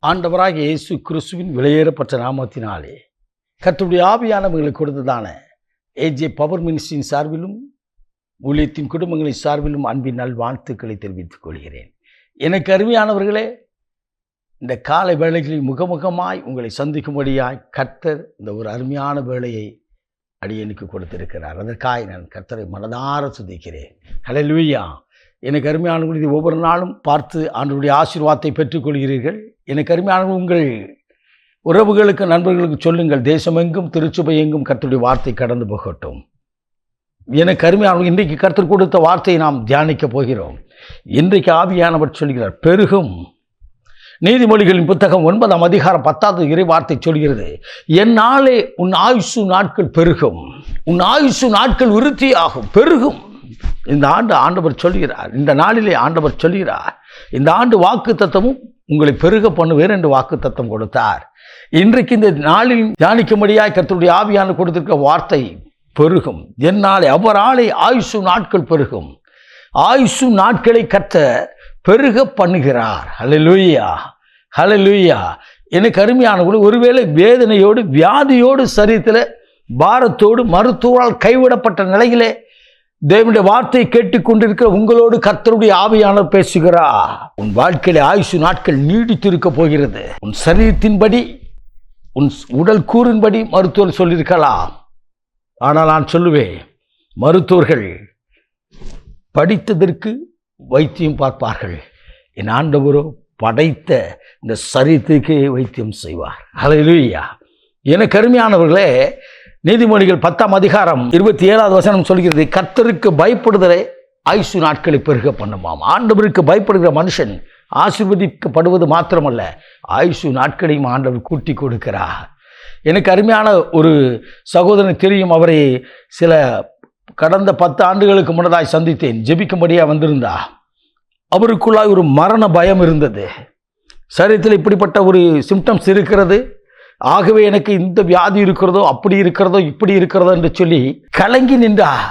ஆண்டவராகிய இயேசு கிறிஸ்துவின் விலையேறப்பட்ட நாமத்தினாலே கர்த்தருடைய ஆவியானவர்களுக்கு கொடுத்ததான ஏஜே பவர் மினிஸ்ட்ரியின் சார்பிலும் ஊழியத்தின் குடும்பங்களின் சார்பிலும் அன்பின் நல்வாழ்த்துக்களை தெரிவித்துக் கொள்கிறேன். எனக்கு அருமையானவர்களே, இந்த காலை வேளைகளில் முகமுகமாய் உங்களை சந்திக்கும்படியாய் கர்த்தர் இந்த ஒரு அருமையான வேளையை அடியனுக்கு கொடுத்திருக்கிறார். அதற்காக நான் கர்த்தரை மனதார துதிக்கிறேன். ஹல்லேலூயா. எனக்கு அருமையானவர்கள் இது ஒவ்வொரு நாளும் பார்த்து ஆண்டவருடைய ஆசீர்வாதத்தை பெற்றுக்கொள்கிறீர்கள். எனக்கு அருமையானவர்கள் உங்கள் உறவுகளுக்கு நண்பர்களுக்கு சொல்லுங்கள், தேசமெங்கும் திருச்சபை எங்கும் கர்த்தருடைய வார்த்தை கடந்து போகட்டும். எனக்கு அருமையானவர்கள், இன்றைக்கு கர்த்தர் கொடுத்த வார்த்தையை நாம் தியானிக்க போகிறோம். இன்றைக்கு ஆவியானவர் சொல்கிறார், பெருகும். நீதிமொழிகளின் புத்தகம் 9ஆம் அதிகாரம் 10வது இறை வார்த்தை சொல்கிறது, என்னாலே உன் ஆயுசு நாட்கள் பெருகும், உன் ஆயுசு நாட்கள் விருத்தியாகும், பெருகும். இந்த ஆண்டு ஆண்டவர் சொல்கிறார், இந்த நாளிலே ஆண்டவர் சொல்கிறார், இந்த ஆண்டு வாக்கு தத்தமும் உங்களை பெருக பண்ணுவேன் என்று வாக்கு தத்தம் கொடுத்தார். இன்றைக்கு இந்த நாளில் தியானிக்கும்படியாய் கர்த்தருடைய ஆவியான கொடுத்திருக்க வார்த்தை பெருகும். என்னாலே அவராலே ஆயுசு நாட்கள் பெருகும். ஆயுசு நாட்களை கர்த்தர் பெருக பண்ணுகிறார். ஹல்லேலூயா, ஹல்லேலூயா. எனக்கு அருமையானவர்கள், ஒருவேளை வேதனையோடு வியாதியோடு சரீரத்தில் பாரத்தோடு மருத்துவரால் கைவிடப்பட்ட நிலையிலே தேவனுடைய வார்த்தையை கேட்டுக்கொண்டிருக்கிற உங்களோடு கர்த்தருடைய ஆவியானவர் பேசுகிறார். உன் வாழ்க்கையில ஆயுசு நாட்கள் நீடித்திருக்க போகிறது. உன் சரீரத்தின்படி உன் உடல் கூறின்படி மருத்துவர் சொல்லியிருக்கலாம். ஆனால் நான் சொல்லுவேன், மருத்துவர்கள் படித்ததற்கு வைத்தியம் பார்ப்பார்கள், என் ஆண்டவரோ படைத்த இந்த சரீரத்துக்கு வைத்தியம் செய்வார். ஹல்லேலூயா. எனக்கு அருமையானவர்களே, நீதிமொழிகள் 10ஆம் அதிகாரம் 27வது வசனம் சொல்கிறது, கர்த்தருக்கு பயப்படுதலை ஆயுசு நாட்களை பெருக பண்ணுமாம். ஆண்டவருக்கு பயப்படுகிற மனுஷன் ஆசீர்வதிக்கப்படுவது மாத்திரமல்ல, ஆயுசு நாட்களையும் ஆண்டவர் கூட்டி கொடுக்கிறார். எனக்கு அருமையான ஒரு சகோதரன் தெரியும். அவரை சில கடந்த 10 ஆண்டுகளுக்கு முன்னதாய் சந்தித்தேன். ஜெபிக்கும்படியாக வந்திருந்தா. அவருக்குள்ளாய் ஒரு மரண பயம் இருந்தது. சரீரத்தில் இப்படிப்பட்ட ஒரு சிம்டம்ஸ் இருக்கிறது, ஆகவே எனக்கு இந்த வியாதி இருக்கிறதோ, அப்படி இருக்கிறதோ, இப்படி இருக்கிறதோ என்று சொல்லி கலங்கி நின்றார்.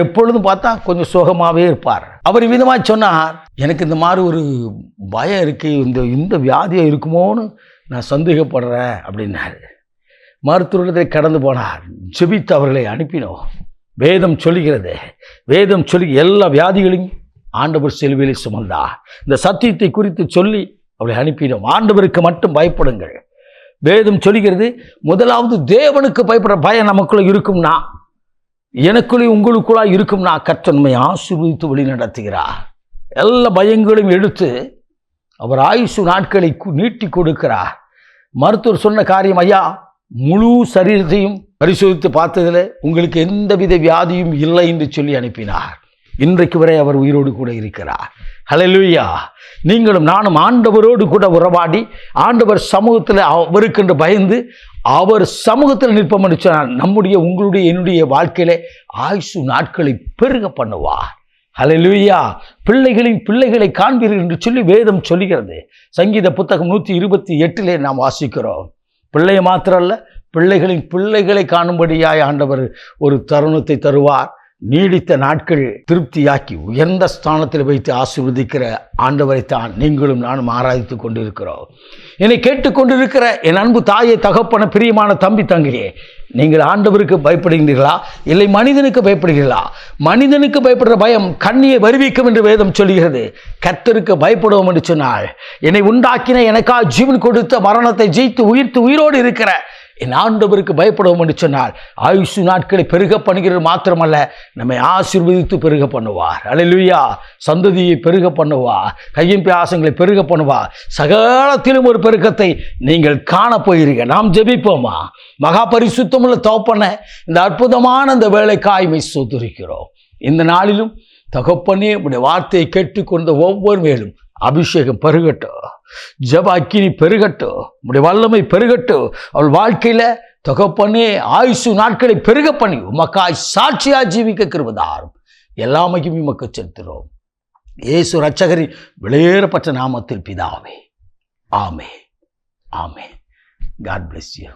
எப்பொழுதும் பார்த்தா கொஞ்சம் சோகமாகவே இருப்பார். அவர் விதமாக சொன்னார், எனக்கு இந்த மாதிரி ஒரு பயம் இருக்கு, இந்த வியாதியாக இருக்குமோன்னு நான் சந்தேகப்படுறேன் அப்படின்னாரு. மருத்துவத்தை கடந்து போனார். ஜெபித்து அவர்களை அனுப்பினோம். வேதம் சொல்லுகிறது, வேதம் சொல்லி எல்லா வியாதிகளையும் ஆண்டவர் சிலுவையிலே சுமந்தார். இந்த சத்தியத்தை குறித்து சொல்லி அவளை அனுப்பினோம். ஆண்டவருக்கு மட்டும் பயப்படுங்கள். வேதம் சொல்கிறது, முதலாவது தேவனுக்கு பயப்படுற பயம் நமக்குள்ள இருக்கும்னா, எனக்குள்ளே உங்களுக்குள்ளா இருக்கும்னா, கர்த்தர் நம்மை ஆசீர்வதித்து வழி நடத்துகிறார். எல்லா பயங்களையும் எடுத்து அவர் ஆயுசு நாட்களை நீட்டி கொடுக்கிறார். மருத்துவர் சொன்ன காரியம், ஐயா முழு சரீரத்தையும் பரிசோதித்து பார்த்ததில் உங்களுக்கு எந்தவித வியாதியும் இல்லை என்று சொல்லி அனுப்பினார். இன்றைக்கு வரை அவர் உயிரோடு கூட இருக்கிறார். ஹல்லேலூயா. நீங்களும் நானும் ஆண்டவரோடு கூட உறவாடி ஆண்டவர் சமூகத்தில் அவருக்கென்று பயந்து அவர் சமூகத்தில் நிற்போம் என்று சொன்னால் நம்முடைய உங்களுடைய என்னுடைய வாழ்க்கையில ஆயுசு நாட்களை பெருக பண்ணுவார். ஹல்லேலூயா. பிள்ளைகளின் பிள்ளைகளை காண்பீர்கள் என்று சொல்லி வேதம் சொல்லுகிறது. சங்கீத புத்தகம் 128 நாம் வாசிக்கிறோம். பிள்ளையை மாத்திரமல்ல, பிள்ளைகளின் பிள்ளைகளை காணும்படியாய் ஆண்டவர் ஒரு தருணத்தை தருவார். நீடித்த நாட்கள் திருப்தியாக்கி உயர்ந்த ஸ்தானத்தில் வைத்து ஆசீர்வதிக்கிற ஆண்டவரைத்தான் நீங்களும் நானும் ஆராய்த்து கொண்டிருக்கிறோம். என்னை கேட்டுக்கொண்டிருக்கிற என் அன்பு தாயை, தகப்பன, பிரியமான தம்பி, தங்கையே, நீங்கள் ஆண்டவருக்கு பயப்படுகிறீர்களா, இல்லை மனிதனுக்கு பயப்படுகிறீர்களா? மனிதனுக்கு பயப்படுற பயம் கண்ணியை வருவிக்கும் என்று வேதம் சொல்கிறது. கர்த்தருக்கு பயப்படுவோம் என்று சொன்னால், என்னை உண்டாக்கின, எனக்காக ஜீவன் கொடுத்த, மரணத்தை ஜெயித்து உயிர்த்து உயிரோடு இருக்கிற என் ஆண்டவருக்கு பயப்படுவோம் என்று சொன்னால் ஆயுசு நாட்களை பெருக பண்ணுகிறது மாத்திரமல்ல, நம்மை ஆசீர்வதித்து பெருக பண்ணுவார். அல்லேலூயா. சந்ததியை பெருக பண்ணுவார். கையின் பியாசங்களை பெருக பண்ணுவார். சகலத்திலும் ஒரு பெருக்கத்தை நீங்கள் காண போகிறீர்கள். நாம் ஜெபிப்போமா? மகா பரிசுத்தமுள்ள தகப்பனே, இந்த அற்புதமான இந்த வேலைக்காய்மை சோதரிக்கிறோம். இந்த நாளிலும் தகப்பனே, உடைய வார்த்தையை கேட்டுக்கொண்ட ஒவ்வொரு மேலும் அபிஷேகம் பெருகட்டும், ஜெப அக்கினி பெருகட்டும், உடைய வல்லமை பெருகட்டும். அவள் வாழ்க்கையில தகப்பனே ஆயுசு நாட்களை பெருக பண்ணி உமக்காய் சாட்சியா ஜீவிக்க கிருபைதாரும். எல்லாமையும் உமக்கு செலுத்துகிறோம். இயேசு இரட்சகரின் விலையேறப்பட்ட நாமத்தில் பிதாவே, ஆமென், ஆமென். God bless you.